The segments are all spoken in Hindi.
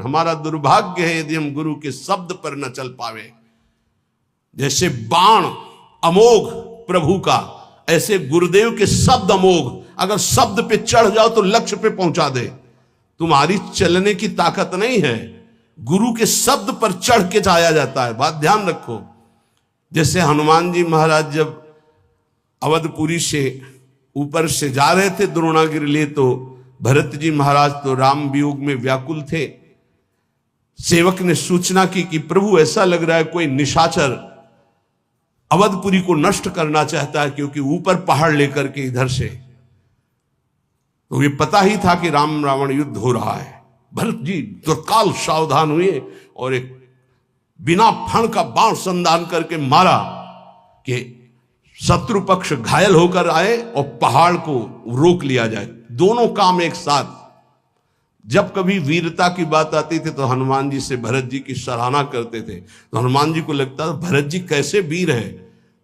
हमारा दुर्भाग्य है यदि हम गुरु के शब्द पर न चल पावे। जैसे बाण अमोघ प्रभु का, ऐसे गुरुदेव के शब्द अमोघ। अगर शब्द पे चढ़ जाओ तो लक्ष्य पे पहुंचा दे। तुम्हारी चलने की ताकत नहीं है, गुरु के शब्द पर चढ़ के जाया जाता है। बात ध्यान रखो। जैसे हनुमान जी महाराज जब अवधपुरी से ऊपर से जा रहे थे द्रोणागिरी ले, तो भरत जी महाराज तो राम वियोग में व्याकुल थे। सेवक ने सूचना की कि प्रभु ऐसा लग रहा है कोई निशाचर अवधपुरी को नष्ट करना चाहता है, क्योंकि ऊपर पहाड़ लेकर के इधर से। तो ये पता ही था कि राम रावण युद्ध हो रहा है। भरत जी तत्काल सावधान हुए और एक बिना फण का बाण संधान करके मारा कि शत्रु पक्ष घायल होकर आए और पहाड़ को रोक लिया जाए। दोनों काम एक साथ। जब कभी वीरता की बात आती थी तो हनुमान जी से भरत जी की सराहना करते थे, तो हनुमान जी को लगता था भरत जी कैसे वीर हैं।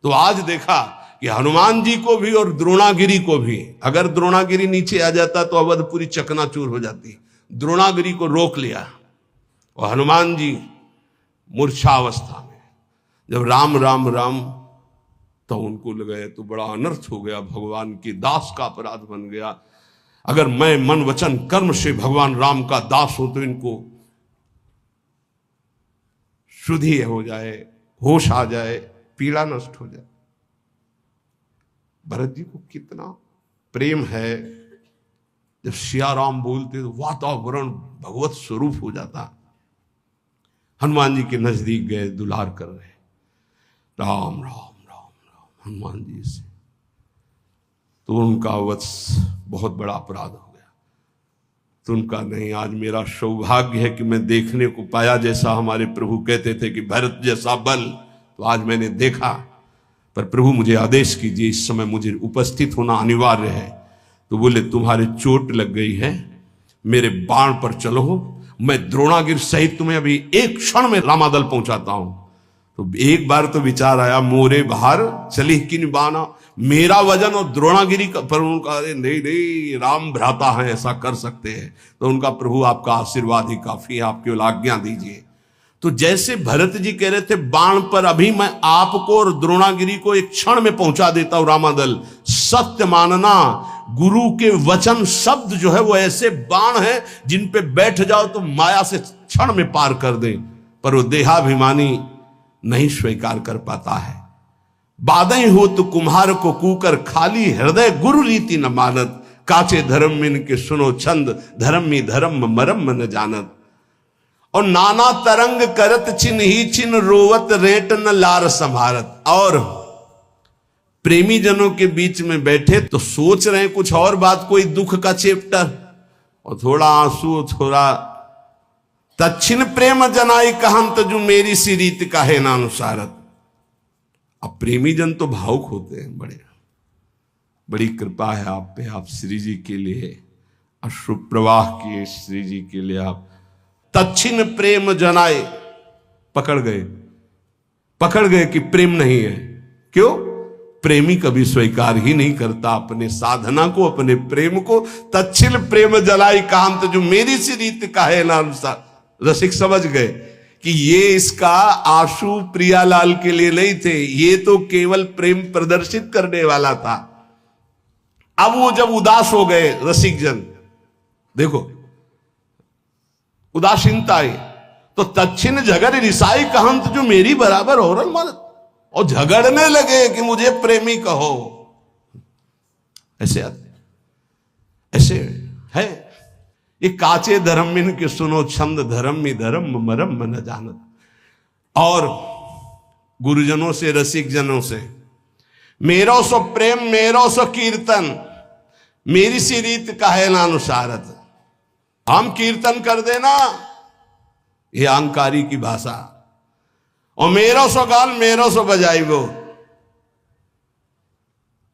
तो आज देखा कि हनुमान जी को भी और द्रोणागिरी को भी, अगर द्रोणागिरी नीचे आ जाता तो अवधपुरी चकनाचूर हो जाती। द्रोणागिरी को रोक लिया और हनुमान जी मूर्छावस्था में जब राम राम राम, तो उनको लगा तो बड़ा अनर्थ हो गया, भगवान के दास का अपराध बन गया। अगर मैं मन वचन कर्म से भगवान राम का दास हूं तो इनको शुद्धि हो जाए, होश आ जाए, पीड़ा नष्ट हो जाए। भरत जी को कितना प्रेम है, जब सिया राम बोलते तो वातावरण भगवत स्वरूप हो जाता। हनुमान जी के नजदीक गए, दुलार कर रहे, राम राम राम राम हनुमान जी से, तो उनका वत्स बहुत बड़ा अपराध हो गया। तो उनका नहीं, आज मेरा सौभाग्य है कि मैं देखने को पाया, जैसा हमारे प्रभु कहते थे कि भरत जैसा बल, तो आज मैंने देखा। पर प्रभु मुझे आदेश कीजिए, इस समय मुझे उपस्थित होना अनिवार्य है। तो बोले तुम्हारे चोट लग गई है, मेरे बाण पर चलो, मैं द्रोणागिरी सहित तुम्हें अभी एक क्षण में रामादल पहुंचाता हूं। तो एक बार तो विचार आया, मोरे बाहर चली किन बाना, मेरा वजन और द्रोणागिरी का। पर उनका नहीं नहीं, राम भ्राता है, ऐसा कर सकते हैं। तो उनका प्रभु आपका आशीर्वाद ही काफी है, आप केवल आज्ञा दीजिए। तो जैसे भरत जी कह रहे थे बाण पर अभी मैं आपको और द्रोणागिरी को एक क्षण में पहुंचा देता हूं रामादल, सत्य मानना। गुरु के वचन शब्द जो है वो ऐसे बाण है जिन पे बैठ जाओ तो माया से क्षण में पार कर दे, पर वो देहाभिमानी नहीं स्वीकार कर पाता है। बादई हो तो कुम्हार को कूकर, खाली हृदय गुरु रीति न मानत, काचे धर्म मिन के सुनो छंद, धर्मी धर्म मरम न जानत। और नाना तरंग करत छिन ही छिन, रोवत रेट न लार संभारत। और प्रेमी जनों के बीच में बैठे तो सोच रहे हैं कुछ और बात, कोई दुख का चैप्टर, और थोड़ा आंसू थोड़ा तच्छिन प्रेम जनाई कहंत, जो मेरी सी रीत का है नानुसारत। अब प्रेमी जन तो भावुक होते हैं, बड़ी कृपा है आप पे, आप श्री जी के लिए अश्रु प्रवाह किए, श्री जी के लिए आप तच्छिन प्रेम जनाए। पकड़ गए कि प्रेम नहीं है। क्यों? प्रेमी कभी स्वीकार ही नहीं करता अपने साधना को, अपने प्रेम को। तच्छिन प्रेम जलाई कांत, जो मेरी सी रीत का है ना अनुसार। रसिक समझ गए कि ये इसका आंसू प्रियालाल के लिए नहीं थे, ये तो केवल प्रेम प्रदर्शित करने वाला था। अब वो जब उदास हो गए रसिक जन, देखो उदासीनता आई, तो तच्छिन झगड़ रिसाई कहंत, जो मेरी बराबर औरन मत, और झगड़ने लगे कि मुझे प्रेमी कहो। ऐसे है ये काचे धर्मिन के सुनो छंद, धर्मी धर्म मरम न जानत। और गुरुजनों से, रसिक जनों से, मेरो सो प्रेम मेरो सो कीर्तन, मेरी सी रीत का है नानुसारत। हम कीर्तन कर देना, ये अहंकारी की भाषा, और मेरो सो गान मेरो सो बजाई वो,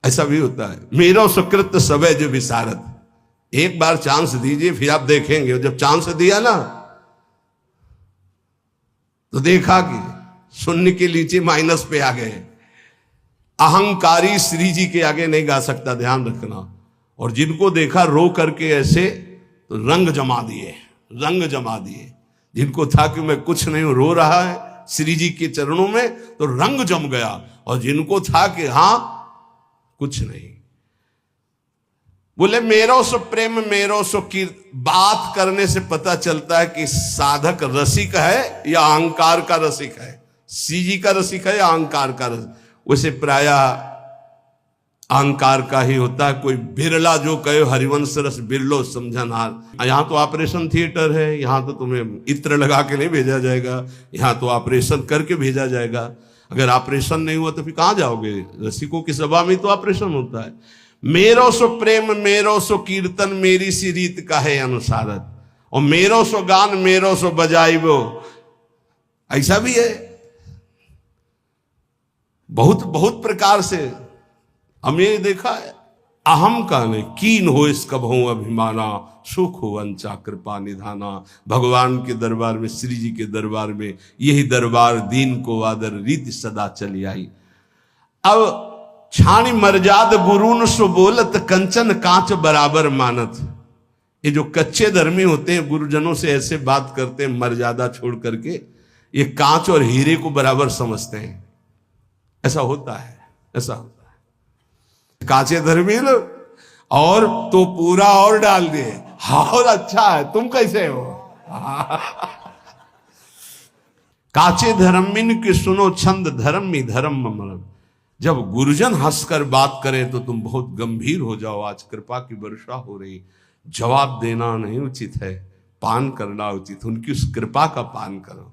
ऐसा भी होता है। मेरो सुकृत सबे जो विसारत। एक बार चांस दीजिए, फिर आप देखेंगे। जब चांस दिया ना तो देखा कि शून्य के नीचे माइनस पे आ गए। अहंकारी श्री जी के आगे नहीं गा सकता, ध्यान रखना। और जिनको देखा रो करके ऐसे, तो रंग जमा दिए। जिनको था कि मैं कुछ नहीं हूं, रो रहा है श्री जी के चरणों में, तो रंग जम गया। और जिनको था कि हां कुछ नहीं, बोले मेरो सो प्रेम मेरो सो कीर्त। बात करने से पता चलता है कि साधक रसिक है या अहंकार का रसिक है, श्री जी का रसिक है या अहंकार का रसिक। वैसे प्रायः अहंकार का ही होता है। कोई बिरला जो कहे हरिवंश रस बिरलो समझनहार। यहां तो ऑपरेशन थिएटर है, यहां तो तुम्हें इत्र लगा के नहीं भेजा जाएगा, यहां तो ऑपरेशन करके भेजा जाएगा। अगर ऑपरेशन नहीं हुआ तो फिर कहां जाओगे? रसिकों की सभा में तो ऑपरेशन होता है। मेरो सो प्रेम मेरो सो कीर्तन मेरी सी रीत का है अनुसारत, और मेरो सो गान मेरो सो बजाइबो, ऐसा भी है। बहुत बहुत प्रकार से हमने देखा है। अहम का नहीं कीन हो इस कभों अभिमाना, सुख हो अंचा कृपा निधाना। भगवान के दरबार में, श्री जी के दरबार में यही दरबार दीन को आदर रीति सदा चली आई। अब छाणी मर्याद गुरुन सो बोलत कंचन कांच बराबर मानत। ये जो कच्चे धर्मी होते हैं गुरुजनों से ऐसे बात करते हैं मर्यादा छोड़ करके, ये कांच और हीरे को बराबर समझते हैं। ऐसा होता है, ऐसा होता है। कांचे धर्मी लोग और तो पूरा और डाल दिए, और अच्छा है, तुम कैसे हो? काचे धर्मिन की सुनो छंद धर्मी धर्म मरम। जब गुरुजन हंसकर बात करें तो तुम बहुत गंभीर हो जाओ। आज कृपा की वर्षा हो रही, जवाब देना नहीं उचित है, पान करना उचित। उनकी उस कृपा का पान करो।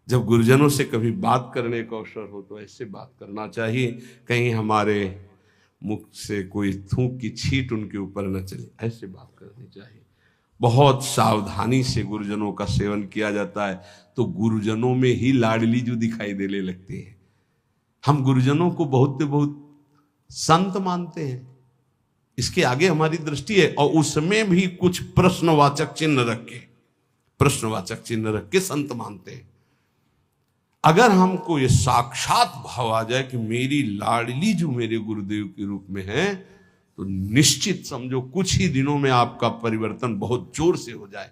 जब गुरुजनों से कभी बात करने का अवसर हो तो ऐसे बात करना चाहिए, कहीं हमारे मुख से कोई थूक की छींट उनके ऊपर न चले, ऐसे बात करनी चाहिए। बहुत सावधानी से गुरुजनों का सेवन किया जाता है तो गुरुजनों में ही लाडली जो दिखाई देने लगती है। हम गुरुजनों को बहुत संत मानते हैं, इसके आगे हमारी दृष्टि है, और उसमें भी कुछ प्रश्नवाचक चिन्ह रख के संत मानते हैं। अगर हमको ये साक्षात भाव आ जाए कि मेरी लाडली जो मेरे गुरुदेव के रूप में है, तो निश्चित समझो कुछ ही दिनों में आपका परिवर्तन बहुत जोर से हो जाए।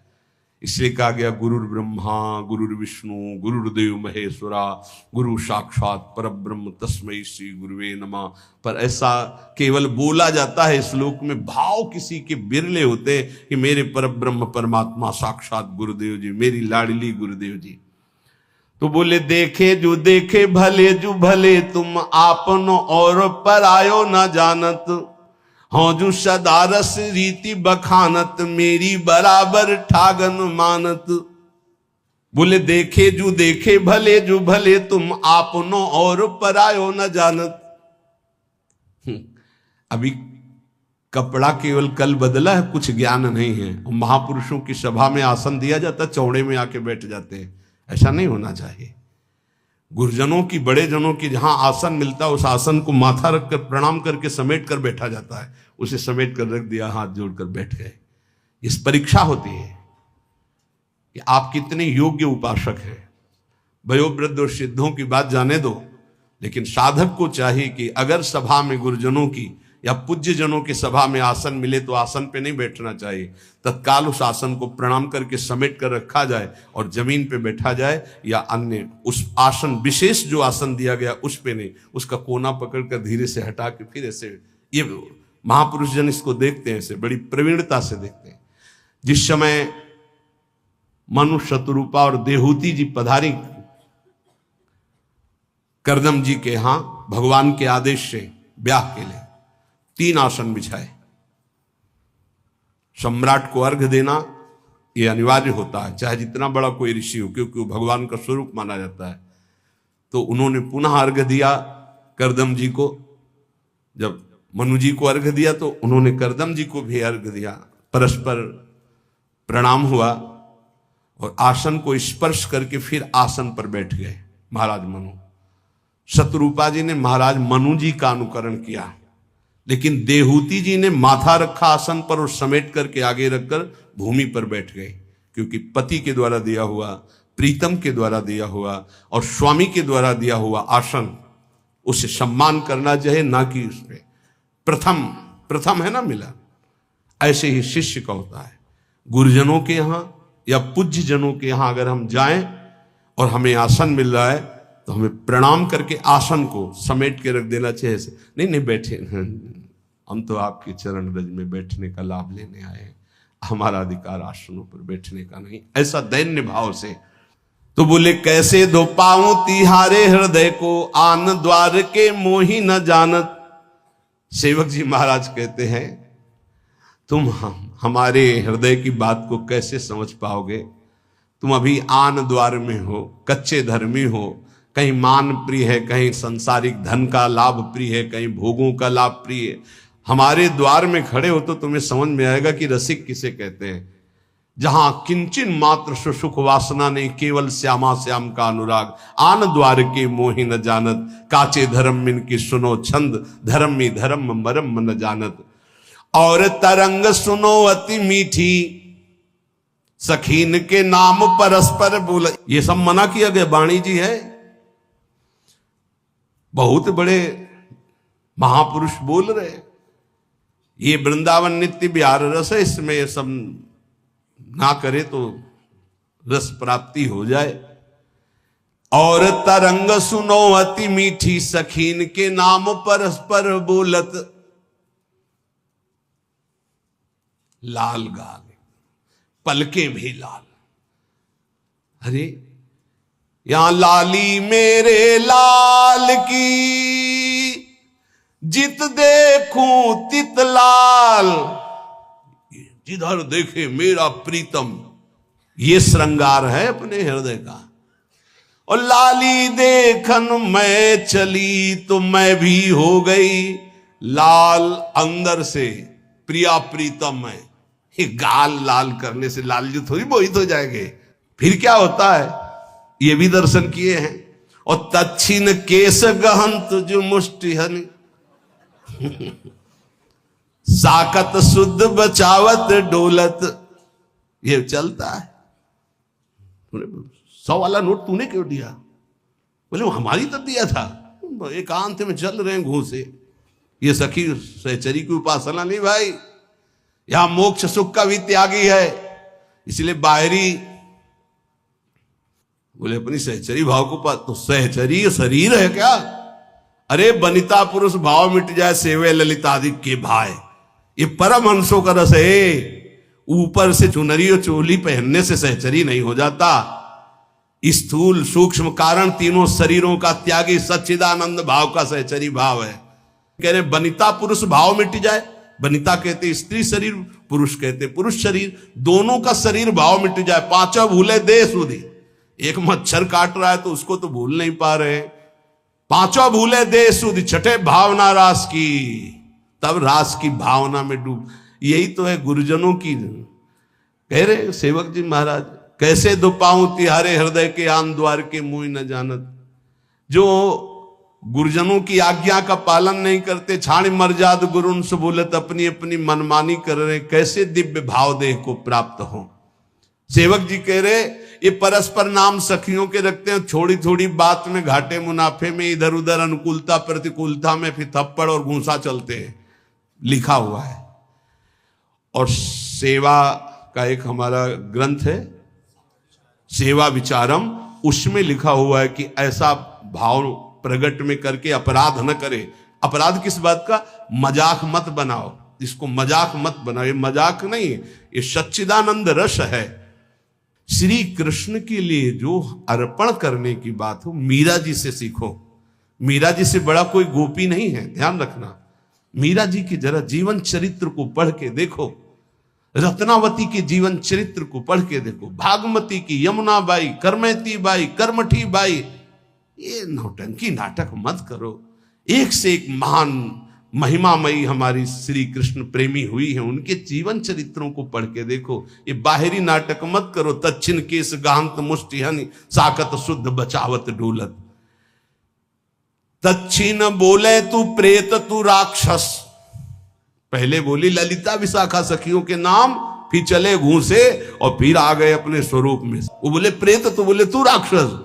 इसलिए कहा गया गुरुर ब्रह्मा गुरुर विष्णु गुरुर्देव महेश्वरा गुरु साक्षात परब्रह्म तस्मै श्री गुरुवे नमः। पर ऐसा केवल बोला जाता है श्लोक में, भाव किसी के बिरले होते हैं कि मेरे परब्रह्म परमात्मा साक्षात गुरुदेव जी, मेरी लाडली गुरुदेव जी। तो बोले देखे जो देखे भले जो भले, तुम आपनो और परायो न जानत। हाँ जो सदा रस रीति बखानत, मेरी बराबर ठागन मानत। बोले देखे जो देखे भले जो भले, तुम आपनो और परायो न जानत। अभी कपड़ा केवल कल बदला है, कुछ ज्ञान नहीं है। महापुरुषों की सभा में आसन दिया जाता, चौड़े में आके बैठ जाते हैं, ऐसा नहीं होना चाहिए। गुरुजनों की, बड़े जनों की जहां आसन मिलता है उस आसन को माथा रखकर प्रणाम करके समेट कर बैठा जाता है। उसे समेट कर रख दिया, हाथ जोड़कर बैठ गए। इस परीक्षा होती है कि आप कितने योग्य उपासक हैं। वयोवृद्ध और सिद्धों की बात जाने दो, लेकिन साधक को चाहिए कि अगर सभा में गुरुजनों की या पूज्य जनों की सभा में आसन मिले तो आसन पे नहीं बैठना चाहिए, तत्काल उस आसन को प्रणाम करके समेट कर रखा जाए और जमीन पे बैठा जाए, या अन्य उस आसन विशेष जो आसन दिया गया उस पे नहीं, उसका कोना पकड़कर धीरे से हटा के फिर ऐसे। ये महापुरुष जन इसको देखते हैं, ऐसे बड़ी प्रवीणता से देखते हैं। जिस समय मनु शतरूपा और देहूती जी पधारी करदम जी के यहां भगवान के आदेश से ब्याह के लिए, 3 आसन बिछाए। सम्राट को अर्घ देना ये अनिवार्य होता है, चाहे जितना बड़ा कोई ऋषि हो, क्योंकि वो भगवान का स्वरूप माना जाता है। तो उन्होंने पुनः अर्घ दिया करदम जी को। जब मनु जी को अर्घ दिया तो उन्होंने करदम जी को भी अर्घ दिया। परस्पर प्रणाम हुआ और आसन को स्पर्श करके फिर आसन पर बैठ गए महाराज मनु। शतरूपा जी ने महाराज मनु जी का अनुकरण किया, लेकिन देहूती जी ने माथा रखा आसन पर और समेट करके आगे रखकर भूमि पर बैठ गए, क्योंकि पति के द्वारा दिया हुआ, प्रीतम के द्वारा दिया हुआ और स्वामी के द्वारा दिया हुआ आसन, उसे सम्मान करना चाहिए, ना कि उसमें प्रथम है ना मिला। ऐसे ही शिष्य का होता है। गुरुजनों के यहाँ या पूज्य जनों के यहां अगर हम जाएं और हमें आसन मिल रहा है तो हमें प्रणाम करके आसन को समेट के रख देना चाहिए। ऐसे नहीं नहीं बैठे, हम तो आपके चरण रज में बैठने का लाभ लेने आए हैं, हमारा अधिकार आसनों पर बैठने का नहीं, ऐसा दैन्य भाव से। तो बोले कैसे दो पाऊं तिहारे हृदय को, आन द्वार के मोही न जानत। सेवक जी महाराज कहते हैं तुम हमारे हृदय की बात को कैसे समझ पाओगे, तुम अभी आन द्वार में हो, कच्चे धर्मी हो, कहीं मान प्रिय है, कहीं संसारिक धन का लाभ प्रिय है, कहीं भोगों का लाभ प्रिय है। हमारे द्वार में खड़े हो तो तुम्हें समझ में आएगा कि रसिक किसे कहते हैं। जहां किंचन मात्र सुसुख वासना नहीं, केवल श्यामा श्याम का अनुराग। आन द्वार के मोहि न जानत, काचे धर्म मिन की सुनो छंद, धर्म में धर्म मरम न जानत। और तरंग सुनो अति मीठी, सखीन के नाम परस्पर बोल। ये सब मना किया गया, वाणी जी है, बहुत बड़े महापुरुष बोल रहे। ये वृंदावन नित्य विहार रस है, इसमें ये सब ना करे तो रस प्राप्ति हो जाए। और तरंग सुनो अति मीठी, सखीन के नाम परस्पर बोलत। लाल गाल, पलके भी लाल। अरे यहां लाली मेरे लाल की, जित देखूं तित लाल। जिधर देखे मेरा प्रीतम, ये श्रृंगार है अपने हृदय का। और लाली देखन मैं चली, तो मैं भी हो गई लाल अंदर से, प्रिया प्रीतम है। ये गाल लाल करने से लाल जी थोड़ी मोहित हो जाएंगे। फिर क्या होता है, ये भी दर्शन किए हैं। और तच्छिन केस गहंत जो मुष्टि हनि, साकत शुद्ध बचावत डोलत। ये चलता है। 100 वाला नोट तूने क्यों दिया? बोले वो हमारी तब दिया था, एकांत में चल रहे हैं घूसे। ये सखी सहचरी की उपासना नहीं भाई, यहां मोक्ष सुख का भी त्यागी है। इसलिए बाहरी बोले अपनी सहचरी भाव को पास, तो सहचरी शरीर है क्या? अरे बनिता पुरुष भाव मिट जाए, सेवे ललितादि के भाई। ये परमहंसों का रस है। ऊपर से चुनरी और चोली पहनने से सहचरी नहीं हो जाता। स्थूल सूक्ष्म कारण तीनों शरीरों का त्यागी सच्चिदानंद भाव का सहचरी भाव है। कह रहे बनिता पुरुष भाव मिट जाए। बनिता कहते स्त्री शरीर, पुरुष कहते पुरुष शरीर, दोनों का शरीर भाव मिट जाए। पांचों भूले दे सुधी। एक मच्छर काट रहा है तो उसको तो भूल नहीं पा रहे। पांचों भूले दे सुधी, छठे भावना रास की, तब रास की भावना में डूब। यही तो है गुरुजनों की। कह रहे सेवक जी महाराज, कैसे दो पाऊं तिहारे हृदय के, आन द्वार के मुंह न जानत। जो गुरुजनों की आज्ञा का पालन नहीं करते, छाणी मर्जाद गुरुन से बोलत, अपनी अपनी मनमानी कर रहे, कैसे दिव्य भाव देह को प्राप्त हो। सेवक जी कह रहे ये परस्पर नाम सखियों के रखते हैं, थोड़ी थोड़ी बात में घाटे मुनाफे में, इधर उधर अनुकूलता प्रतिकूलता में फिर थप्पड़ और घूंसा चलते हैं, लिखा हुआ है। और सेवा का एक हमारा ग्रंथ है सेवा विचारम, उसमें लिखा हुआ है कि ऐसा भाव प्रकट में करके अपराध न करे। अपराध किस बात का? मजाक मत बनाओ, इसको मजाक मत बनाओ। ये मजाक नहीं, ये सच्चिदानंद रस है। श्री कृष्ण के लिए जो अर्पण करने की बात हो, मीरा जी से सीखो। मीरा जी से बड़ा कोई गोपी नहीं है, ध्यान रखना। मीरा जी की जरा जीवन चरित्र को पढ़ के देखो, रत्नावती के जीवन चरित्र को पढ़ के देखो, भागमती की, यमुना बाई, करमैती बाई, कर्मठी बाई। ये नौटंकी नाटक मत करो। एक से एक महान महिमामयी हमारी श्री कृष्ण प्रेमी हुई है, उनके जीवन चरित्रों को पढ़ के देखो। ये बाहरी नाटक मत करो। तच्छिन केस गांत मुष्टि हनि, साकत शुद्ध बचावत डोलत। तच्छिन बोले तू प्रेत तू राक्षस। पहले बोली ललिता विशाखा सखियों के नाम, फिर चले घूसे और फिर आ गए अपने स्वरूप में। वो बोले प्रेत, तो बोले तू राक्षस।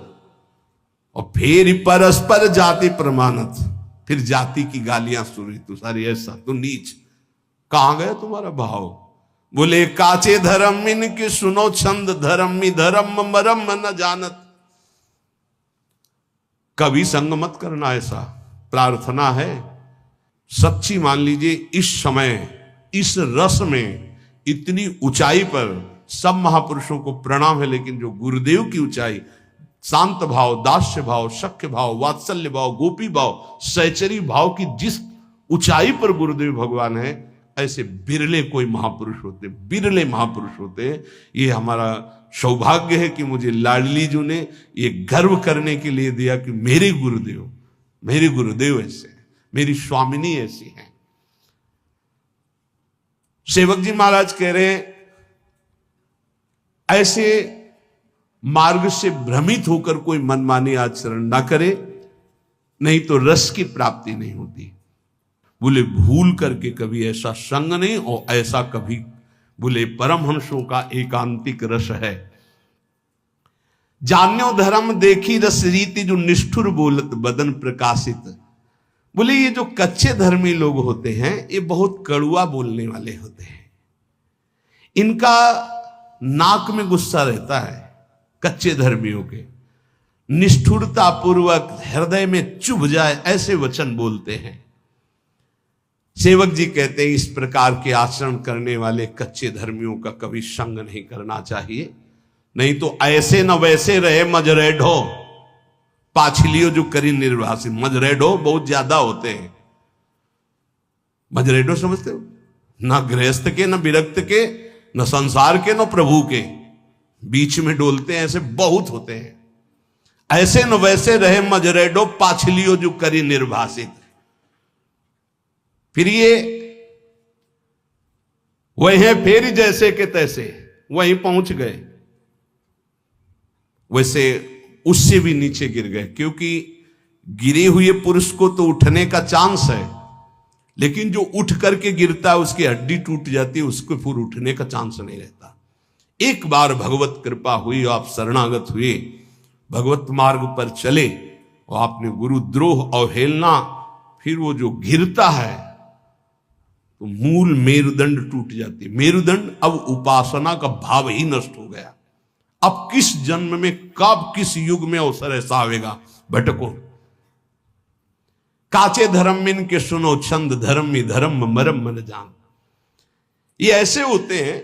और फिर परस्पर जाति प्रमाणत, फिर जाति की गालियां सुनी। तू सारी ऐसा, तू नीच, कहां गया तुम्हारा भाव? बोले काचे धर्म इनके सुनो छंद, धर्मी धर्म मरम न जानत। कभी संग मत करना, ऐसा प्रार्थना है सच्ची। मान लीजिए इस समय इस रस में इतनी ऊंचाई पर सब महापुरुषों को प्रणाम है, लेकिन जो गुरुदेव की ऊंचाई, शांत भाव, दास्य भाव, शक्य भाव, वात्सल्य भाव, गोपी भाव, सहचरी भाव की जिस ऊंचाई पर गुरुदेव भगवान है, ऐसे बिरले कोई महापुरुष होते, बिरले महापुरुष होते हैं। ये हमारा सौभाग्य है कि मुझे लाडली जी ने ये गर्व करने के लिए दिया कि मेरे गुरुदेव ऐसे हैं, मेरी स्वामिनी ऐसी हैं। सेवक जी महाराज कह रहे हैं ऐसे मार्ग से भ्रमित होकर कोई मनमानी आचरण ना करे, नहीं तो रस की प्राप्ति नहीं होती। बोले भूल करके कभी ऐसा संग नहीं, और ऐसा कभी बोले परमहंसों का एकांतिक रस है। जान्यो धर्म देखी रस रीति, जो निष्ठुर बोलत बदन प्रकाशित। बोले ये जो कच्चे धर्मी लोग होते हैं, ये बहुत कड़ुआ बोलने वाले होते हैं। इनका नाक में गुस्सा रहता है, कच्चे धर्मियों के। निष्ठुरता पूर्वक हृदय में चुभ जाए ऐसे वचन बोलते हैं। सेवक जी कहते हैं इस प्रकार के आचरण करने वाले कच्चे धर्मियों का कभी संग नहीं करना चाहिए, नहीं तो ऐसे न वैसे रहे मजरेढो पाछलियो जो करी निर्वासी। मजरेढो बहुत ज्यादा होते हैं। मजरेढो समझते हो? ना गृहस्थ के, न विरक्त के, न संसार के, न प्रभु के, बीच में डोलते हैं, ऐसे बहुत होते हैं। ऐसे न वैसे रहे मजरेढो पाछलियो जो करी निर्वासित। फिर ये वही फिर जैसे के तैसे वहीं पहुंच गए, वैसे उससे भी नीचे गिर गए। क्योंकि गिरे हुए पुरुष को तो उठने का चांस है, लेकिन जो उठ करके गिरता है उसकी हड्डी टूट जाती है, उसको फिर उठने का चांस नहीं रहता। एक बार भगवत कृपा हुई, आप शरणागत हुए, भगवत मार्ग पर चले, और आपने गुरुद्रोह अवहेलना, फिर वो जो गिरता है तो मूल मेरुदंड टूट जाती है। मेरुदंड, अब उपासना का भाव ही नष्ट हो गया। अब किस जन्म में, कब, किस युग में अवसर ऐसा आवेगा, भटको। काचे धर्म इनके सुनो छंद, धर्मी धर्म मरम मन जान। ये ऐसे होते हैं,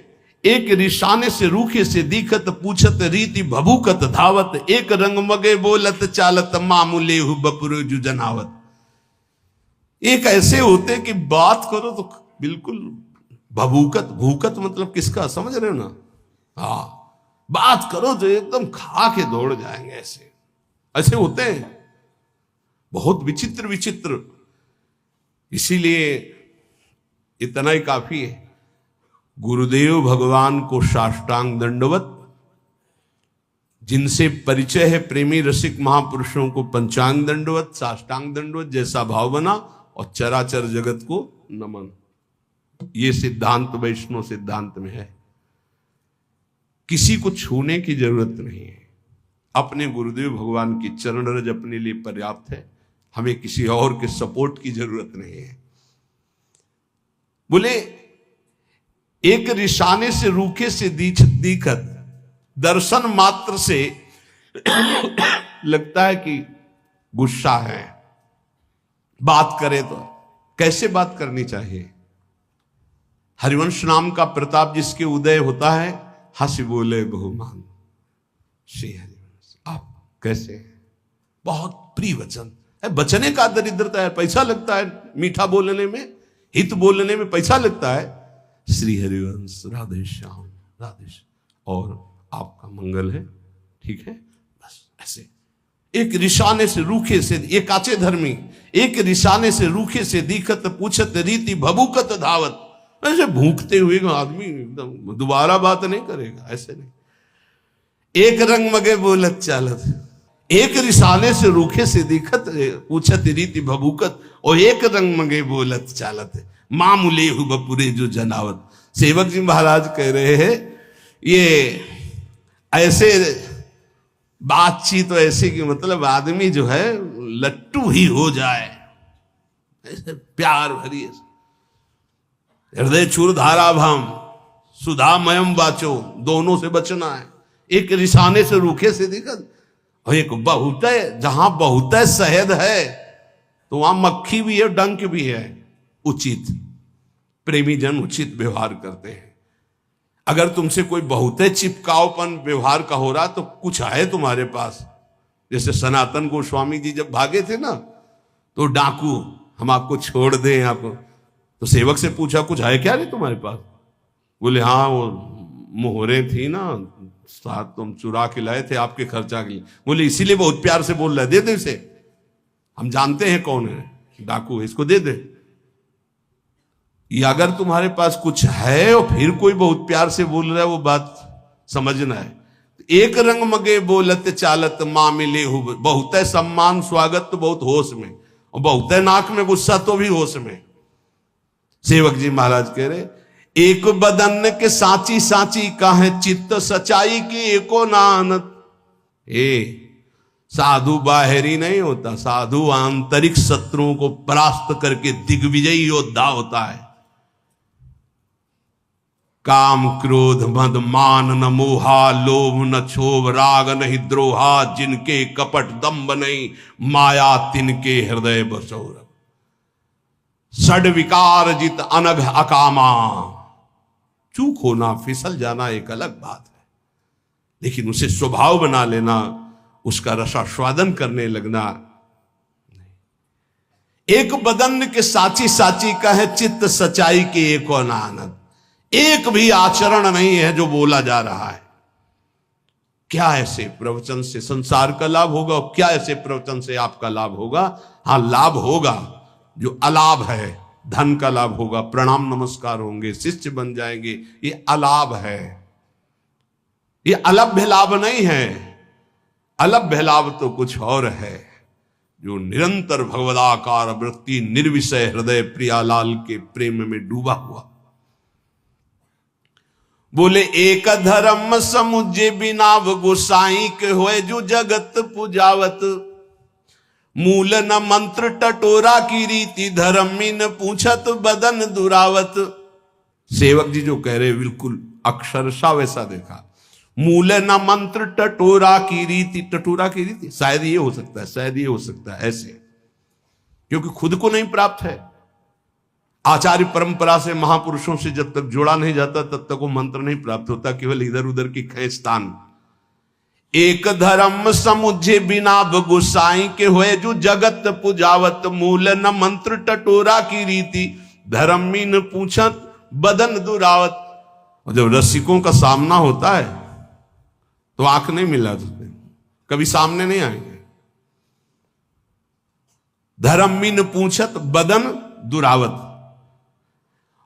एक रिशाने से रूखे से दिखत, पूछत रीति भभूकत धावत, एक रंग मगे बोलत चालत, मामूले हु बपुर जु जनावत। एक ऐसे होते कि बात करो तो बिल्कुल भभूकत, भूकत मतलब किसका, समझ रहे हो ना? हाँ, बात करो तो एकदम खा के दौड़ जाएंगे। ऐसे ऐसे होते हैं, बहुत विचित्र विचित्र। इसीलिए इतना ही काफी है, गुरुदेव भगवान को साष्टांग दंडवत। जिनसे परिचय है प्रेमी रसिक महापुरुषों को पंचांग दंडवत, साष्टांग दंडवत, जैसा भाव बना, और चराचर जगत को नमन। ये सिद्धांत वैष्णव सिद्धांत में है। किसी को छूने की जरूरत नहीं है, अपने गुरुदेव भगवान की चरण रज अपने लिए पर्याप्त है। हमें किसी और के सपोर्ट की जरूरत नहीं है। बोले एक रिशाने से रूखे से दिखत, दर्शन मात्र से लगता है कि गुस्सा है। बात करे तो कैसे बात करनी चाहिए? हरिवंश नाम का प्रताप जिसके उदय होता है, हंसी बोले बहुमान श्री हरिवंश। आप कैसे हैं? बहुत प्रिय वचन है। बचने का दरिद्रता है, पैसा लगता है मीठा बोलने में, हित बोलने में पैसा लगता है। श्री हरिवंश, राधे श्याम, राधे श्याम, और आपका मंगल है, ठीक है, बस ऐसे। एक रिशाने से रूखे से, ये काचे धर्मी, एक रिशाने से रूखे से दिखत, पूछत रीति भभूकत धावत। ऐसे भूखते हुए आदमी एकदम दोबारा बात नहीं करेगा, ऐसे नहीं। एक रंग मगे बोलत चालत, एक रिसाने से रूखे से दिखत, पूछत रीति भभूकत, और एक रंग मगे बोलत चालत, मामूले हु बपुरे जो जनावत। सेवक जी महाराज कह रहे हैं ये ऐसे बातचीत, तो ऐसे कि मतलब आदमी जो है लट्टू ही हो जाए, ऐसे प्यार भरी, हृदय चूर धारा भम, सुधामयम वाचो, दोनों से बचना है। एक रिसाने से, रूखे से दिक्कत, और एक बहुत है, जहां बहुत है शहद है तो वहां मक्खी भी है, डंक भी है। उचित प्रेमी जन उचित व्यवहार करते हैं। अगर तुमसे कोई बहुत चिपकावपन व्यवहार का हो रहा तो कुछ है तुम्हारे पास। जैसे सनातन गोस्वामी जी जब भागे थे ना, तो डाकू, हम आपको छोड़ दें आपको, तो सेवक से पूछा कुछ है क्या नहीं तुम्हारे पास? बोले हाँ, वो मोहरे थी ना साथ, तुम चुरा के लाए थे आपके खर्चा के लिए। बोले इसीलिए बहुत प्यार से बोल रहा है, दे दे इसे, हम जानते हैं कौन है, डाकू है, इसको दे दे। ये अगर तुम्हारे पास कुछ है और फिर कोई बहुत प्यार से बोल रहा है, वो बात समझना है। एक रंग मगे बोलत चालत मामिले हो, बहुत है सम्मान स्वागत तो बहुत होश में, और बहुत है नाक में गुस्सा तो भी होश में। सेवक जी महाराज कह रहे, एक बदन के साची साची का है चित्त सच्चाई की एको नानत। साधु बाहरी नहीं होता, साधु आंतरिक शत्रुओं को परास्त करके दिग्विजयी योद्धा होता है। काम क्रोध मद मान न मोहा, लोभ न क्षोभ राग नहीं द्रोहा, जिनके कपट दम्भ नहीं माया तिनके हृदय बसौर। षड विकार जित अनघ अकामा। चूक होना, फिसल जाना एक अलग बात है, लेकिन उसे स्वभाव बना लेना, उसका रसास्वादन करने लगना। एक बदन के साची साची का है चित्त सच्चाई के एको आनंद। एक भी आचरण नहीं है जो बोला जा रहा है। क्या ऐसे प्रवचन से संसार का लाभ होगा और क्या ऐसे प्रवचन से आपका लाभ होगा? हाँ, लाभ होगा, जो अलाभ है, धन का लाभ होगा, प्रणाम नमस्कार होंगे, शिष्य बन जाएंगे, ये अलाभ है, ये अलभ्य लाभ नहीं है। अलभ्य लाभ तो कुछ और है, जो निरंतर भगवदाकार वृत्ति निर्विषय हृदय प्रियालाल के प्रेम में डूबा हुआ। बोले एक धर्म समुझे बिनाव गोसाई के होए जो जगत पुजावत। मूल न मंत्र टटोरा की रीति धर्मी न पूछत बदन दुरावत। सेवक जी जो कह रहे बिल्कुल अक्षरशः वैसा देखा। मूल न मंत्र टटोरा की रीति, टटोरा की रीति शायद ये हो सकता है, शायद ये हो सकता है ऐसे, क्योंकि खुद को नहीं प्राप्त है। आचार्य परंपरा से, महापुरुषों से जब तक जोड़ा नहीं जाता तब तक वो मंत्र नहीं प्राप्त होता, केवल इधर उधर की खेचतान। एक धर्म समुझे बिना गुसाई के हुए जो जगत पुजावत। मूल न मंत्र टटोरा की रीति धर्मी न पूछत बदन दुरावत। और जब रसिकों का सामना होता है तो आंख नहीं मिला, कभी सामने नहीं आएंगे। धर्मी न पूछत बदन दुरावत।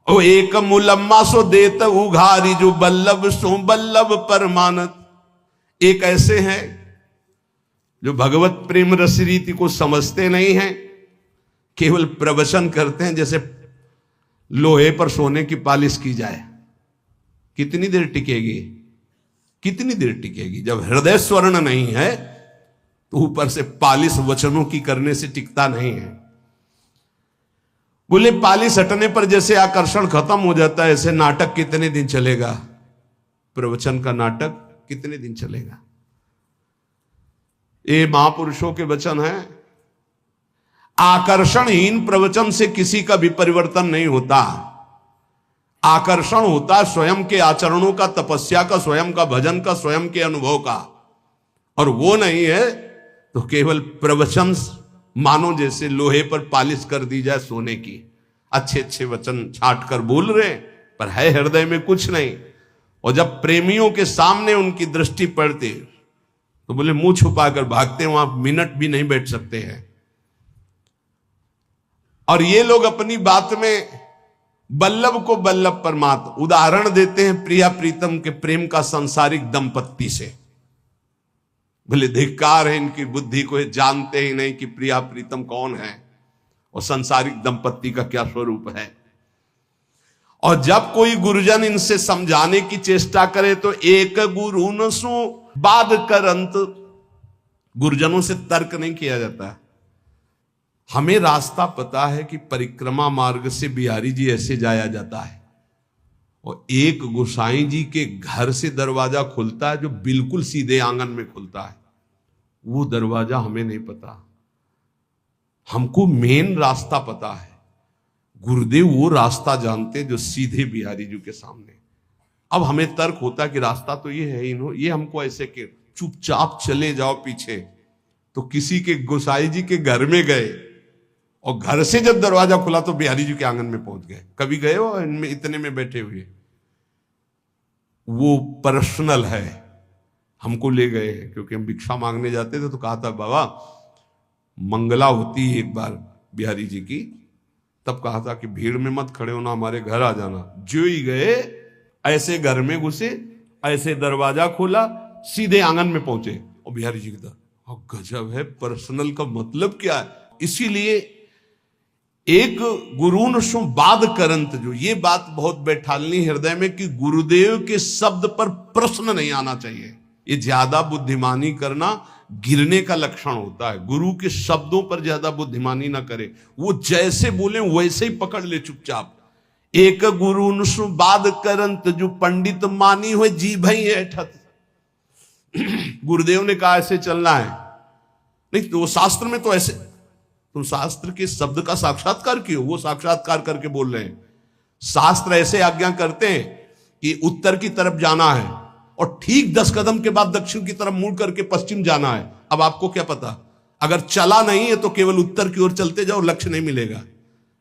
ओ एक मुलम्मा सो देत उघारी जो बल्लभ सो बल्लभ परमानत। एक ऐसे हैं जो भगवत प्रेम रस रीति को समझते नहीं हैं, केवल प्रवचन करते हैं जैसे लोहे पर सोने की पालिश की जाए। कितनी देर टिकेगी, कितनी देर टिकेगी? जब हृदय स्वर्ण नहीं है तो ऊपर से पालिश वचनों की करने से टिकता नहीं है। बोले पालिश हटने पर जैसे आकर्षण खत्म हो जाता है, ऐसे नाटक कितने दिन चलेगा? प्रवचन का नाटक कितने दिन चलेगा? ये महापुरुषों के वचन है। आकर्षणहीन प्रवचन से किसी का भी परिवर्तन नहीं होता। आकर्षण होता स्वयं के आचरणों का, तपस्या का, स्वयं का भजन का, स्वयं के अनुभव का। और वो नहीं है तो केवल प्रवचन मानो जैसे लोहे पर पालिश कर दी जाए सोने की। अच्छे अच्छे वचन छाट कर बोल रहे पर है हृदय में कुछ नहीं। और जब प्रेमियों के सामने उनकी दृष्टि पड़ती तो बोले मुंह छुपाकर भागते, वहां मिनट भी नहीं बैठ सकते हैं। और ये लोग अपनी बात में बल्लभ को बल्लभ परमात्मा उदाहरण देते हैं प्रिया प्रीतम के प्रेम का सांसारिक दंपत्ति से। बोले धिक्कार है इनकी बुद्धि को, जानते ही नहीं कि प्रिया प्रीतम कौन है और सांसारिक दंपत्ति का क्या स्वरूप है। और जब कोई गुरुजन इनसे समझाने की चेष्टा करे तो एक गुरु न सो बाद करंत। गुरुजनों से तर्क नहीं किया जाता। हमें रास्ता पता है कि परिक्रमा मार्ग से बिहारी जी ऐसे जाया जाता है, और एक गोसाई जी के घर से दरवाजा खुलता है जो बिल्कुल सीधे आंगन में खुलता है। वो दरवाजा हमें नहीं पता, हमको मेन रास्ता पता है। गुरुदेव वो रास्ता जानते जो सीधे बिहारी जी के सामने। अब हमें तर्क होता कि रास्ता तो ये है ही नो, ये हमको ऐसे के चुपचाप चले जाओ पीछे। तो किसी के गोसाई जी के घर में गए और घर से जब दरवाजा खुला तो बिहारी जी के आंगन में पहुंच गए। कभी गए हो इनमें इतने में बैठे हुए? वो पर्सनल है, हमको ले गए क्योंकि हम भिक्षा मांगने जाते थे। तो कहा था बाबा मंगला होती है एक बार बिहारी जी की, तब कहा था कि भीड़ में मत खड़े होना, हमारे घर आ जाना। जो ही गए ऐसे घर में घुसे, ऐसे दरवाजा खोला, सीधे आंगन में पहुंचे और बिहारी जी की तरफ। गजब है, पर्सनल का मतलब क्या है? इसीलिए एक गुरुन सु बाद करंत, जो ये बात बहुत बैठालनी हृदय में कि गुरुदेव के शब्द पर प्रश्न नहीं आना चाहिए। ये ज्यादा बुद्धिमानी करना गिरने का लक्षण होता है। गुरु के शब्दों पर ज्यादा बुद्धिमानी ना करे, वो जैसे बोले वैसे ही पकड़ ले चुपचाप। एक गुरुन सु बाद करंत, जो पंडित मानी हुए जी भई ऐठत। गुरुदेव ने कहा ऐसे चलना है, नहीं तो वो शास्त्र में तो ऐसे, तुम शास्त्र के शब्द का साक्षात्कार क्यों? वो साक्षात्कार करके बोल रहे हैं। शास्त्र ऐसे आज्ञा करते हैं कि उत्तर की तरफ जाना है और ठीक 10 कदम के बाद दक्षिण की तरफ मुड़ करके पश्चिम जाना है। अब आपको क्या पता, अगर चला नहीं है तो केवल उत्तर की ओर चलते जाओ, लक्ष्य नहीं मिलेगा।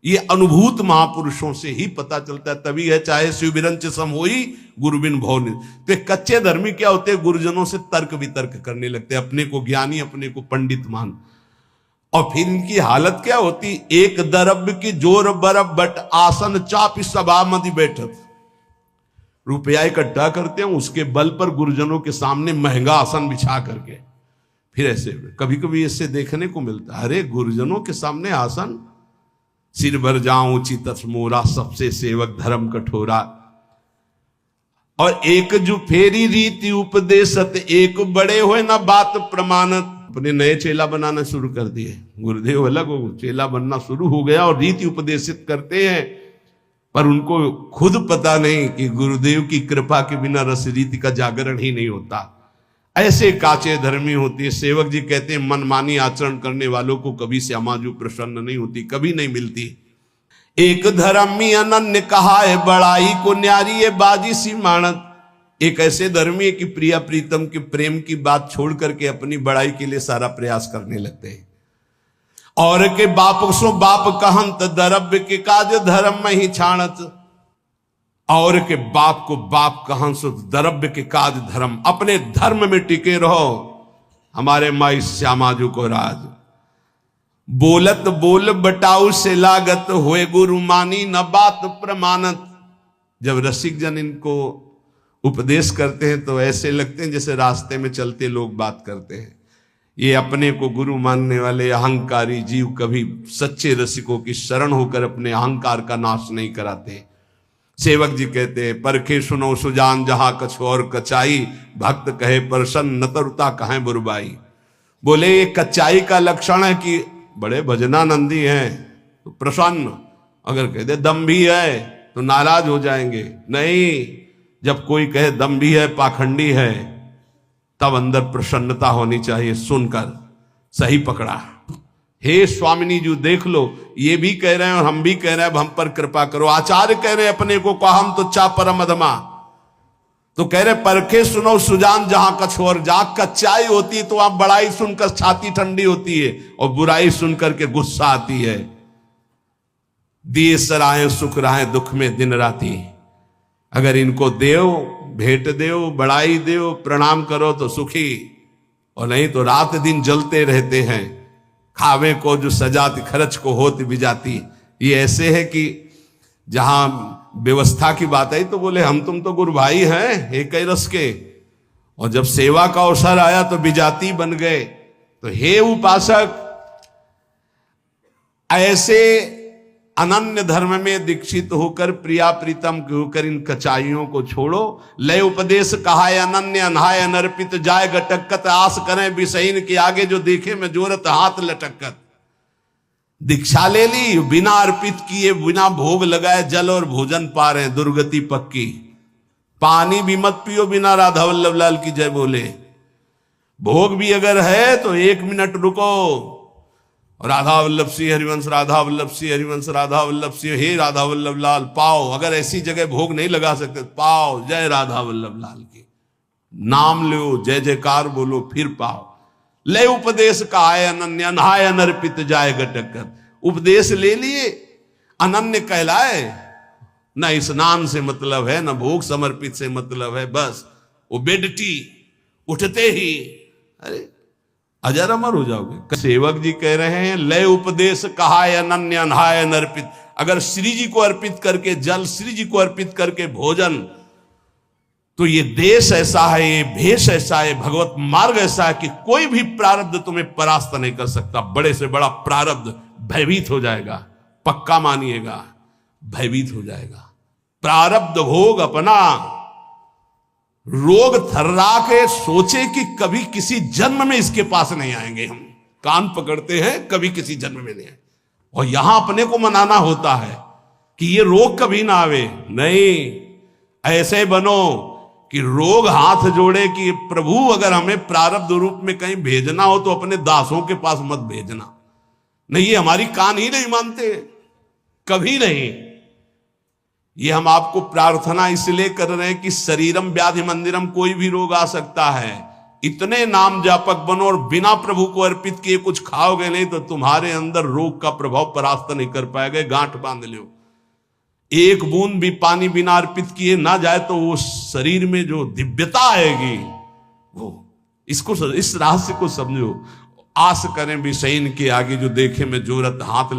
ये अनुभूत महापुरुषों से ही पता चलता है। तभी है चाहे शिव बिरंच सम होई गुरु बिन भव। तो कच्चे धर्मी क्या होते हैं? गुरुजनों से तर्क वितर्क करने लगते हैं, अपने को ज्ञानी, अपने को पंडित मान। और फिर इनकी हालत क्या होती? एक दरब की जोर बरब बट आसन चाप सभा मदि बैठत। रुपया इकट्ठा करते हैं, उसके बल पर गुरुजनों के सामने महंगा आसन बिछा करके फिर ऐसे कभी कभी इससे देखने को मिलता है, अरे गुरुजनों के सामने आसन, सिर भर जाऊं चितस मोरा, सबसे सेवक धर्म कठोरा। और एक जो फेरी रीति उपदेशत, एक बड़े हुए ना बात प्रमाणत। अपने नए चेला बनाना शुरू कर दिए। गुरुदेव अलग हो, चेला बनना शुरू हो गया और रीति उपदेशित करते हैं, पर उनको खुद पता नहीं कि गुरुदेव की कृपा के बिना रस रीति का जागरण ही नहीं होता। ऐसे काचे धर्मी होती है। सेवक जी कहते हैं मनमानी आचरण करने वालों को कभी श्यामाजू प्रसन्न नहीं होती, कभी नहीं मिलती। एक धर्मी अनन्य कहा है बड़ाई को न्यारी, ये बाजी सी मानत। एक ऐसे धर्मी है कि प्रिया प्रीतम के प्रेम की बात छोड़ करके अपनी बड़ाई के लिए सारा प्रयास करने लगते हैं। और के बाप सो बाप कहंत, दरब के काज धर्म में ही छाणत। और के बाप को बाप कहन सो दरब के काज धर्म, अपने धर्म में टिके रहो। हमारे माई श्यामाजू को राज, बोलत बोल बटाऊ से लागत, हुए गुरु मानी न बात प्रमाणत। जब रसिक जन इनको उपदेश करते हैं तो ऐसे लगते हैं जैसे रास्ते में चलते लोग बात करते हैं। ये अपने को गुरु मानने वाले अहंकारी जीव कभी सच्चे रसिकों की शरण होकर अपने अहंकार का नाश नहीं कराते। सेवक जी कहते हैं परखे सुनो सुजान जहां कछु और कचाई, भक्त कहे प्रसन्न नतरुता कहे बुरबाई। बोले ये कच्चाई का लक्षण है कि बड़े भजनानंदी हैं तो प्रसन्न, अगर कह दे दम्भी है तो नाराज हो जाएंगे। नहीं, जब कोई कहे दम्भी है पाखंडी है तब अंदर प्रसन्नता होनी चाहिए। सुनकर सही पकड़ा। हे स्वामिनी जी देख लो, ये भी कह रहे हैं और हम भी कह रहे हैं, अब हम पर कृपा करो। आचार्य कह रहे हैं अपने को हम तो चा परम अधमा, तो कह रहे परखे सुनो सुजान जहां कछोर। जहां कच्चाई होती है तो वहां बड़ाई सुनकर छाती ठंडी होती है और बुराई सुनकर के गुस्सा आती है। दिए सराहे सुख रहे दुख में दिन राती। अगर इनको देव भेंट देव, बड़ाई देव, प्रणाम करो तो सुखी, और नहीं तो रात दिन जलते रहते हैं। खावे को जो सजाती खर्च को होती बिजाती। ये ऐसे है कि जहां व्यवस्था की बात आई तो बोले हम तुम तो गुरु भाई हैं एक ही रस के, और जब सेवा का अवसर आया तो बिजाती बन गए। तो हे उपासक, ऐसे अनन्य धर्म में दीक्षित होकर प्रिया प्रीतम होकर इन कचाइयों को छोड़ो। लय उपदेश कहा अनन्य अनहाय अनर्पित, जाय गटकत आस करें विषहीन के आगे जो देखे में जोरत हाथ लटकत। दीक्षा ले ली, बिना अर्पित किए बिना भोग लगाए जल और भोजन पा रहे हैं, दुर्गति पक्की। पानी भी मत पियो बिना राधा वल्लभ लाल की जय बोले। भोग भी अगर है तो 1 मिनट रुको, राधा वल्लभ सिंह हरिवंश, राधा वल्लभ सिंह हरिवंश, राधा वल्लभ सिंह, हे राधा वल्लभ लाल पाओ। अगर ऐसी जगह भोग नहीं लगा सकते, पाओ, जय राधा वल्लभ लाल की, नाम लो, जय जयकार बोलो, फिर पाओ। ले उपदेश का है अनन्य, नहाय अनर्पित जाए गटकर। उपदेश ले लिए, अनन्य कहलाए, न स्नान से मतलब है, न भोग समर्पित से मतलब है, बस वो बेडटी उठते ही अरे अजर अमर हो जाओगे। सेवक जी कह रहे हैं, लय उपदेश कहा अनन्य अनहाय अनर्पित। अगर श्री जी को अर्पित करके जल, श्री जी को अर्पित करके भोजन, तो ये देश ऐसा है, ये भेष ऐसा है, भगवत मार्ग ऐसा है कि कोई भी प्रारब्ध तुम्हें परास्त नहीं कर सकता। बड़े से बड़ा प्रारब्ध भयभीत हो जाएगा, पक्का मानिएगा, भयभीत हो जाएगा। प्रारब्ध भोग अपना, रोग थर्रा के सोचे कि कभी किसी जन्म में इसके पास नहीं आएंगे। हम कान पकड़ते हैं, कभी किसी जन्म में नहीं आए, और यहां अपने को मनाना होता है कि ये रोग कभी ना आवे। नहीं, ऐसे बनो कि रोग हाथ जोड़े कि प्रभु अगर हमें प्रारब्ध रूप में कहीं भेजना हो तो अपने दासों के पास मत भेजना। नहीं, ये हमारी कान ही नहीं मानते, कभी नहीं। ये हम आपको प्रार्थना इसलिए कर रहे हैं कि शरीरम व्याधि मंदिरम, कोई भी रोग आ सकता है। इतने नाम जापक बनो और बिना प्रभु को अर्पित किए कुछ खाओगे नहीं तो तुम्हारे अंदर रोग का प्रभाव परास्त नहीं कर पाएगा। गांठ बांध लो, 1 बूंद भी पानी बिना अर्पित किए ना जाए तो वो शरीर में जो दिव्यता आएगी, वो इसको, इस रहस्य को समझो। आस करें विषयन के आगे जो देखे में जोरत, हाथ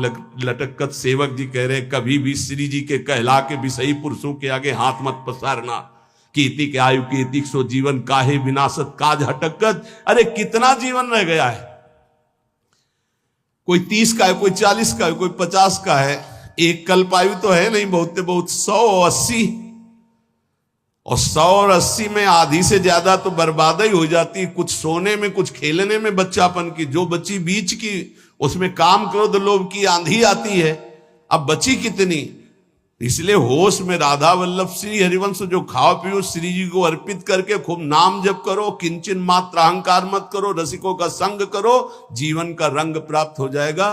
लटकत। सेवक जी कह रहे कभी भी श्री जी के कहला के विषयी पुरुषों के आगे हाथ मत पसारना। कीर्ति के आयु कीर्ति सो जीवन काहे विनाशत काज हटकत। अरे कितना जीवन रह गया है, कोई 30 का है, कोई 40 का है, कोई 50 का है। एक कल्पायु तो है नहीं, बहुत बहुत 180, और 100 और 80 में आधी से ज्यादा तो बर्बाद ही हो जाती है। कुछ सोने में, कुछ खेलने में बच्चापन की, जो बची बीच की उसमें काम क्रोध लोभ की आंधी आती है। अब बची कितनी? इसलिए होश में राधा वल्लभ श्री हरिवंश जो खाओ पियो, श्री जी को अर्पित करके खूब नाम जप करो, किंचन मात्र अहंकार मत करो, रसिकों का संग करो, जीवन का रंग प्राप्त हो जाएगा।